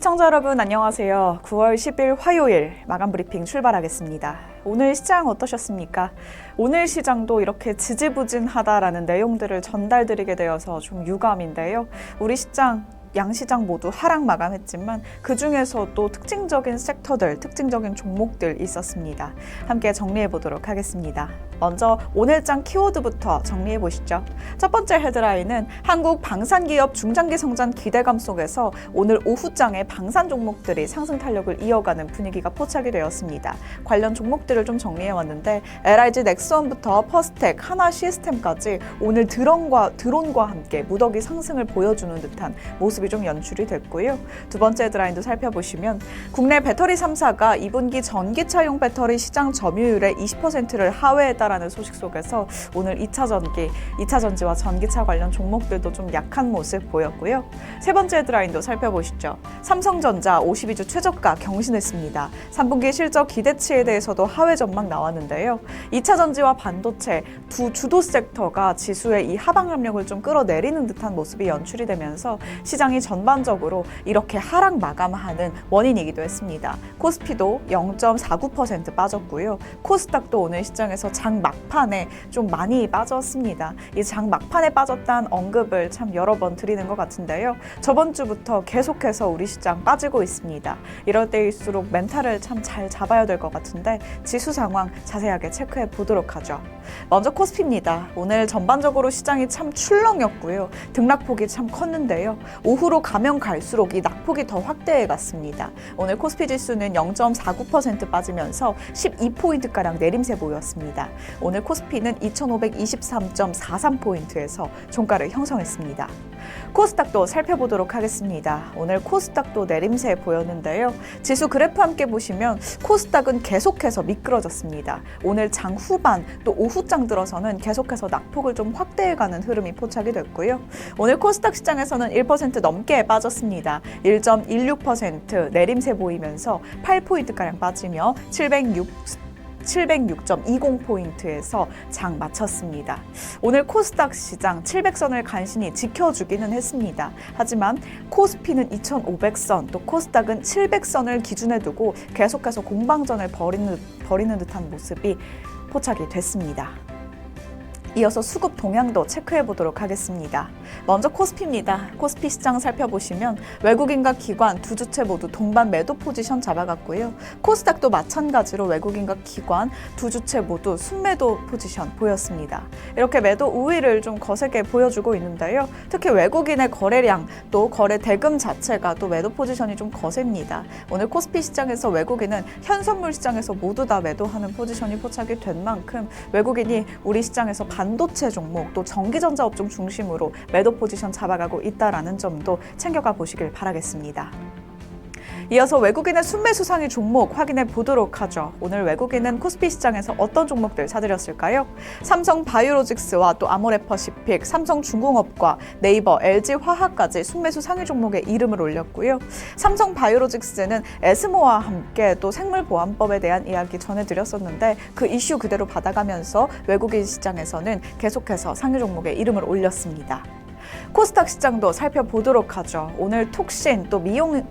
시청자 여러분 안녕하세요. 9월 10일 화요일 마감 브리핑 출발하겠습니다. 오늘 시장 어떠셨습니까? 오늘 시장도 이렇게 지지부진하다라는 내용들을 전달드리게 되어서 좀 유감인데요. 우리 시장 양시장 모두 하락 마감했지만 그중에서도 특징적인 섹터들, 특징적인 종목들 있었습니다. 함께 정리해 보도록 하겠습니다. 먼저 오늘장 키워드부터 정리해 보시죠. 첫 번째 헤드라인은 한국 방산기업 중장기 성장 기대감 속에서 오늘 오후장에 방산 종목들이 상승 탄력을 이어가는 분위기가 포착이 되었습니다. 관련 종목들을 좀 정리해 왔는데 LIG 넥스원부터 퍼스텍, 하나 시스템까지 오늘 드론과 함께 무더기 상승을 보여주는 듯한 모습이 좀 연출이 됐고요. 두 번째 헤드라인도 살펴보시면 국내 배터리 3사가 2분기 전기차용 배터리 시장 점유율의 20%를 하회했다라는 소식 속에서 오늘 2차 전지와 전기차 관련 종목들도 좀 약한 모습 보였고요. 세 번째 헤드라인도 살펴보시죠. 삼성전자 52주 최저가 경신했습니다. 3분기 실적 기대치에 대해서도 하회 전망 나왔는데요. 2차 전지와 반도체 두 주도 섹터가 지수의 이 하방 압력을 좀 끌어내리는 듯한 모습이 연출이 되면서 시장이 전반적으로 이렇게 하락 마감하는 원인이기도 했습니다. 코스피도 0.49% 빠졌고요. 코스닥도 오늘 시장에서 장 막판에 좀 많이 빠졌습니다. 이 장 막판에 빠졌다는 언급을 참 여러 번 드리는 것 같은데요. 저번 주부터 계속해서 우리 시장 빠지고 있습니다. 이럴 때일수록 멘탈을 참 잘 잡아야 될 것 같은데 지수 상황 자세하게 체크해 보도록 하죠. 먼저 코스피입니다. 오늘 전반적으로 시장이 참 출렁였고요. 등락폭이 참 컸는데요. 오후로 가면 갈수록 이 낙폭이 더 확대해 갔습니다. 오늘 코스피 지수는 0.49% 빠지면서 12포인트가량 내림세 보였습니다. 오늘 코스피는 2523.43포인트에서 종가를 형성했습니다. 코스닥도 살펴보도록 하겠습니다. 오늘 코스닥도 내림세 보였는데요. 지수 그래프 함께 보시면 코스닥은 계속해서 미끄러졌습니다. 오늘 장 후반 또 오후장 들어서는 계속해서 낙폭을 좀 확대해가는 흐름이 포착이 됐고요. 오늘 코스닥 시장에서는 1% 넘게 빠졌습니다. 1.16% 내림세 보이면서 8포인트가량 빠지며 706.20포인트에서 장 마쳤습니다. 오늘 코스닥 시장 700선을 간신히 지켜주기는 했습니다. 하지만 코스피는 2500선, 또 코스닥은 700선을 기준에 두고 계속해서 공방전을 벌이는 듯한 모습이 포착이 됐습니다. 이어서 수급 동향도 체크해 보도록 하겠습니다. 먼저 코스피입니다. 코스피 시장 살펴보시면 외국인과 기관 두 주체 모두 동반 매도 포지션 잡아갔고요. 코스닥도 마찬가지로 외국인과 기관 두 주체 모두 순매도 포지션 보였습니다. 이렇게 매도 우위를 좀 거세게 보여주고 있는데요. 특히 외국인의 거래량 또 거래 대금 자체가 또 매도 포지션이 좀 거셉니다. 오늘 코스피 시장에서 외국인은 현선물 시장에서 모두 다 매도하는 포지션이 포착이 된 만큼 외국인이 우리 시장에서 반도체 종목 또 전기전자 업종 중심으로 매도 포지션 잡아가고 있다는 점도 챙겨가 보시길 바라겠습니다. 이어서 외국인의 순매수 상위 종목 확인해 보도록 하죠. 오늘 외국인은 코스피 시장에서 어떤 종목들 사들였을까요? 삼성 바이오로직스와 또 아모레퍼시픽, 삼성중공업과 네이버, LG화학까지 순매수 상위 종목에 이름을 올렸고요. 삼성 바이오로직스는 에스모와 함께 또 생물보안법에 대한 이야기 전해드렸었는데 그 이슈 그대로 받아가면서 외국인 시장에서는 계속해서 상위 종목에 이름을 올렸습니다. 코스닥 시장도 살펴보도록 하죠. 오늘 톡신 또 미용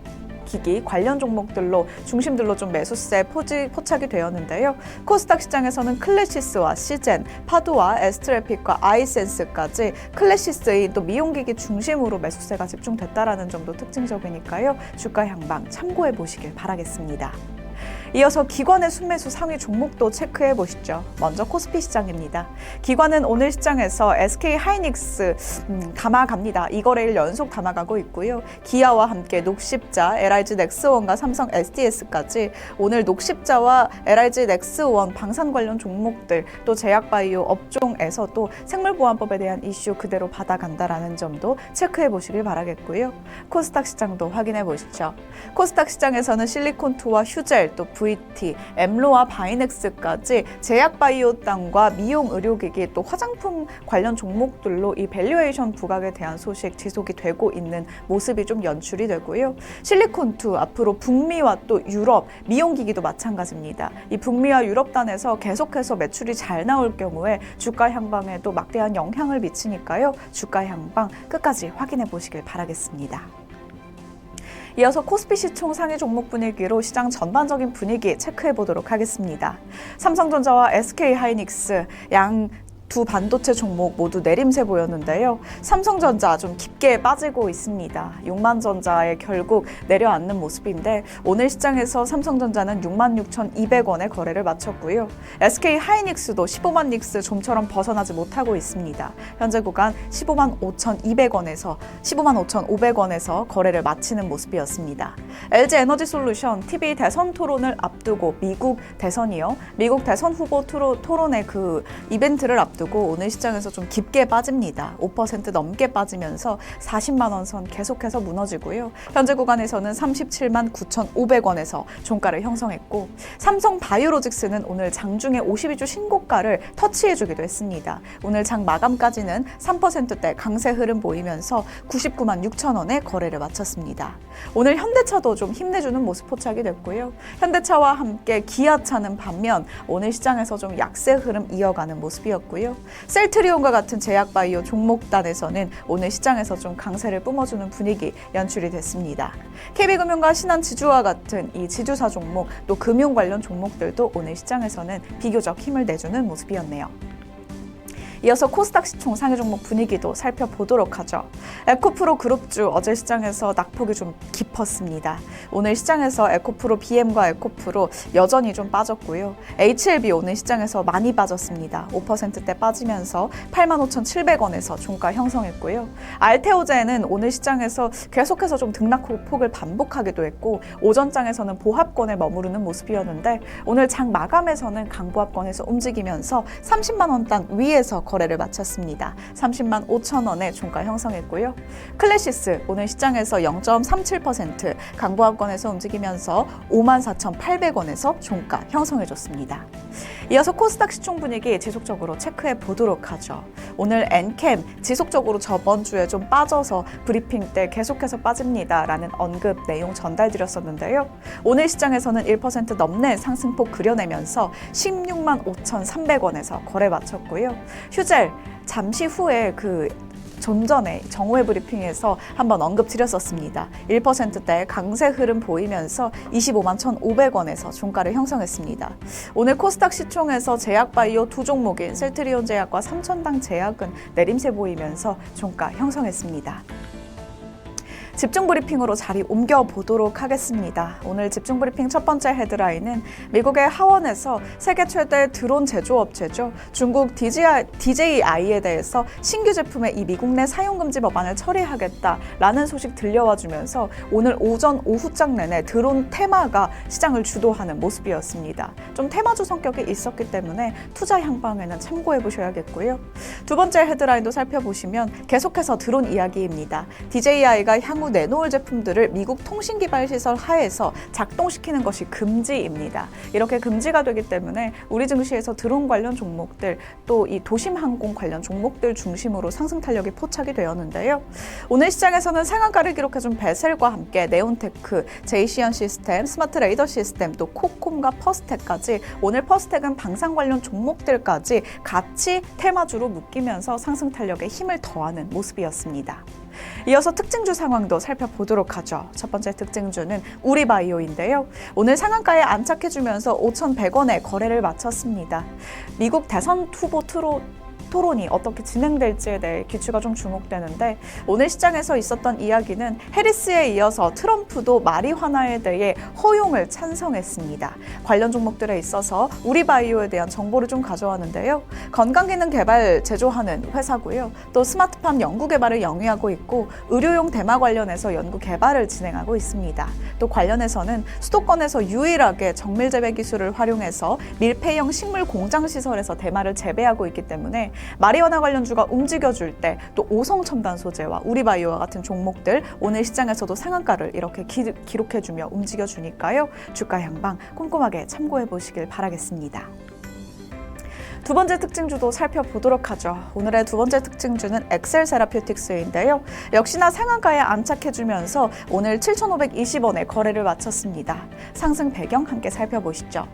기기 관련 종목들로 중심들로 좀 매수세 포착이 되었는데요. 코스닥 시장에서는 클래시스와 시젠, 파도와 에스트래픽과 아이센스까지 클래시스의 또 미용기기 중심으로 매수세가 집중됐다라는 점도 특징적이니까요. 주가 향방 참고해 보시길 바라겠습니다. 이어서 기관의 순매수 상위 종목도 체크해 보시죠. 먼저 코스피 시장입니다. 기관은 오늘 시장에서 SK하이닉스 담아갑니다. 2거래일 연속 담아가고 있고요. 기아와 함께 녹십자, LIG 넥스원과 삼성 SDS까지 오늘 녹십자와 LIG 넥스원 방산 관련 종목들 또 제약바이오 업종에서도 생물보안법에 대한 이슈 그대로 받아간다라는 점도 체크해 보시길 바라겠고요. 코스닥 시장도 확인해 보시죠. 코스닥 시장에서는 실리콘투와 휴젤 또 VT, 엠로와 바이넥스까지 제약바이오땅과 미용 의료기기 또 화장품 관련 종목들로 이 밸류에이션 부각에 대한 소식 지속이 되고 있는 모습이 좀 연출이 되고요. 실리콘투 앞으로 북미와 또 유럽 미용기기도 마찬가지입니다. 이 북미와 유럽단에서 계속해서 매출이 잘 나올 경우에 주가 향방에도 막대한 영향을 미치니까요. 주가 향방 끝까지 확인해 보시길 바라겠습니다. 이어서 코스피 시총 상위 종목 분위기로 시장 전반적인 분위기 체크해 보도록 하겠습니다. 삼성전자와 SK하이닉스 양 두 반도체 종목 모두 내림세 보였는데요. 삼성전자 좀 깊게 빠지고 있습니다. 6만전자에 결국 내려앉는 모습인데 오늘 시장에서 삼성전자는 66,200원에 거래를 마쳤고요. SK하이닉스도 15만 닉스 좀처럼 벗어나지 못하고 있습니다. 현재 구간 155,200원에서 155,500원에서 거래를 마치는 모습이었습니다. LG에너지솔루션 TV 대선 토론을 앞두고 미국 대선이요. 미국 대선 후보 토론의 그 이벤트를 앞두고 오늘 시장에서 좀 깊게 빠집니다. 5% 넘게 빠지면서 40만 원 선 계속해서 무너지고요. 현재 구간에서는 37만 9,500원에서 종가를 형성했고 삼성바이오로직스는 오늘 장중에 52주 신고가를 터치해주기도 했습니다. 오늘 장 마감까지는 3%대 강세 흐름 보이면서 99만 6천 원에 거래를 마쳤습니다. 오늘 현대차도 좀 힘내주는 모습 포착이 됐고요. 현대차와 함께 기아차는 반면 오늘 시장에서 좀 약세 흐름 이어가는 모습이었고요. 셀트리온과 같은 제약바이오 종목단에서는 오늘 시장에서 좀 강세를 뿜어주는 분위기 연출이 됐습니다. KB금융과 신한지주와 같은 이 지주사 종목 또 금융 관련 종목들도 오늘 시장에서는 비교적 힘을 내주는 모습이었네요. 이어서 코스닥 시총 상위 종목 분위기도 살펴보도록 하죠. 에코프로 그룹주 어제 시장에서 낙폭이 좀 깊었습니다. 오늘 시장에서 에코프로 BM과 에코프로 여전히 좀 빠졌고요. HLB 오늘 시장에서 많이 빠졌습니다. 5%대 빠지면서 85,700원에서 종가 형성했고요. 알테오제는 오늘 시장에서 계속해서 좀 등락폭을 반복하기도 했고 오전장에서는 보합권에 머무르는 모습이었는데 오늘 장 마감에서는 강보합권에서 움직이면서 30만 원 단 위에서 거래를 마쳤습니다. 30만 5천 원에 종가 형성했고요. 클래시스 오늘 시장에서 0.37% 강보합권에서 움직이면서 54,800원에서 종가 형성해줬습니다. 이어서 코스닥 시총 분위기 지속적으로 체크해 보도록 하죠. 오늘 엔캠 지속적으로 저번 주에 좀 빠져서 브리핑 때 계속해서 빠집니다라는 언급 내용 전달드렸었는데요. 오늘 시장에서는 1% 넘는 상승폭 그려내면서 16만 5,300원에서 거래 마쳤고요. 휴젤 잠시 후에 좀 전에 정오회 브리핑에서 한번 언급드렸었습니다. 1%대 강세 흐름 보이면서 25만 1,500원에서 종가를 형성했습니다. 오늘 코스닥 시총에서 제약바이오 두 종목인 셀트리온 제약과 삼천당 제약은 내림세 보이면서 종가 형성했습니다. 집중 브리핑으로 자리 옮겨보도록 하겠습니다. 오늘 집중 브리핑 첫 번째 헤드라인은 미국의 하원에서 세계 최대 드론 제조업체죠. 중국 DJI에 대해서 신규 제품의 이 미국 내 사용금지 법안을 처리하겠다라는 소식 들려와 주면서 오늘 오전 오후장 내내 드론 테마가 시장을 주도하는 모습이었습니다. 좀 테마주 성격이 있었기 때문에 투자 향방에는 참고해 보셔야겠고요. 두 번째 헤드라인도 살펴보시면 계속해서 드론 이야기입니다. DJI가 향후 내놓을 제품들을 미국 통신기발시설 하에서 작동시키는 것이 금지입니다. 이렇게 금지가 되기 때문에 우리 증시에서 드론 관련 종목들 또 이 도심항공 관련 종목들 중심으로 상승 탄력이 포착이 되었는데요. 오늘 시장에서는 상한가를 기록해준 베셀과 함께 네온테크, 제이시언 시스템, 스마트 레이더 시스템, 또 코콤과 퍼스텍까지 오늘 퍼스텍은 방산 관련 종목들까지 같이 테마주로 묶이면서 상승 탄력에 힘을 더하는 모습이었습니다. 이어서 특징주 상황도 살펴보도록 하죠. 첫 번째 특징주는 우리바이오인데요. 오늘 상한가에 안착해주면서 5,100원에 거래를 마쳤습니다. 미국 대선 후보 토론이 어떻게 진행될지에 대해 귀추가 좀 주목되는데 오늘 시장에서 있었던 이야기는 해리스에 이어서 트럼프도 마리화나에 대해 허용을 찬성했습니다. 관련 종목들에 있어서 우리바이오에 대한 정보를 좀 가져왔는데요. 건강기능 개발 제조하는 회사고요. 또 스마트팜 연구 개발을 영위하고 있고 의료용 대마 관련해서 연구 개발을 진행하고 있습니다. 또 관련해서는 수도권에서 유일하게 정밀 재배 기술을 활용해서 밀폐형 식물 공장 시설에서 대마를 재배하고 있기 때문에 마리화나 관련주가 움직여줄 때 또 오성첨단 소재와 우리바이오와 같은 종목들 오늘 시장에서도 상한가를 이렇게 기록해주며 움직여주니까요. 주가 향방 꼼꼼하게 참고해 보시길 바라겠습니다. 두 번째 특징주도 살펴보도록 하죠. 오늘의 두 번째 특징주는 엑셀 세라피우틱스인데요. 역시나 상한가에 안착해주면서 오늘 7,520원에 거래를 마쳤습니다. 상승 배경 함께 살펴보시죠.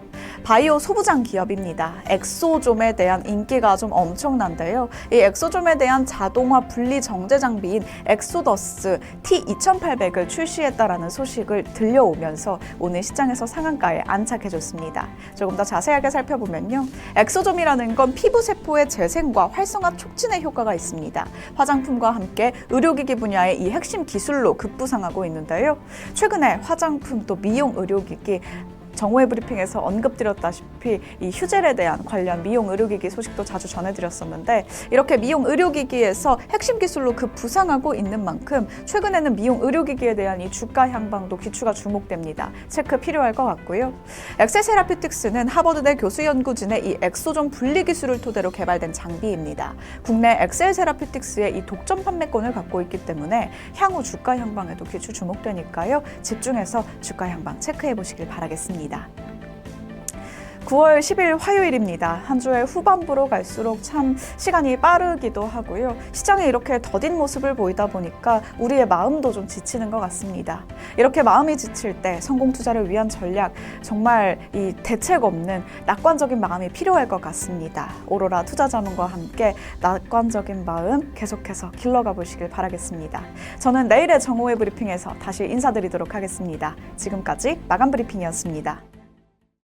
바이오 소부장 기업입니다. 엑소좀에 대한 인기가 좀 엄청난데요. 이 엑소좀에 대한 자동화 분리 정제 장비인 엑소더스 T2800을 출시했다라는 소식을 들려오면서 오늘 시장에서 상한가에 안착해줬습니다. 조금 더 자세하게 살펴보면요. 엑소좀이라는 건 피부 세포의 재생과 활성화 촉진에 효과가 있습니다. 화장품과 함께 의료기기 분야의 이 핵심 기술로 급부상하고 있는데요. 최근에 화장품 또 미용 의료기기 정오의 브리핑에서 언급드렸다시피 이 휴젤에 대한 관련 미용 의료기기 소식도 자주 전해드렸었는데 이렇게 미용 의료기기에서 핵심 기술로 급부상하고 있는 만큼 최근에는 미용 의료기기에 대한 이 주가 향방도 귀추가 주목됩니다. 체크 필요할 것 같고요. 엑셀세라피틱스는 하버드대 교수 연구진의 이 엑소좀 분리 기술을 토대로 개발된 장비입니다. 국내 엑셀세라피틱스의 이 독점 판매권을 갖고 있기 때문에 향후 주가 향방에도 귀추 주목되니까요. 집중해서 주가 향방 체크해 보시길 바라겠습니다. 9월 10일 화요일입니다. 한 주의 후반부로 갈수록 참 시간이 빠르기도 하고요. 시장에 이렇게 더딘 모습을 보이다 보니까 우리의 마음도 좀 지치는 것 같습니다. 이렇게 마음이 지칠 때 성공 투자를 위한 전략, 정말 이 대책 없는 낙관적인 마음이 필요할 것 같습니다. 오로라 투자자문과 함께 낙관적인 마음 계속해서 길러가 보시길 바라겠습니다. 저는 내일의 정오의 브리핑에서 다시 인사드리도록 하겠습니다. 지금까지 마감 브리핑이었습니다.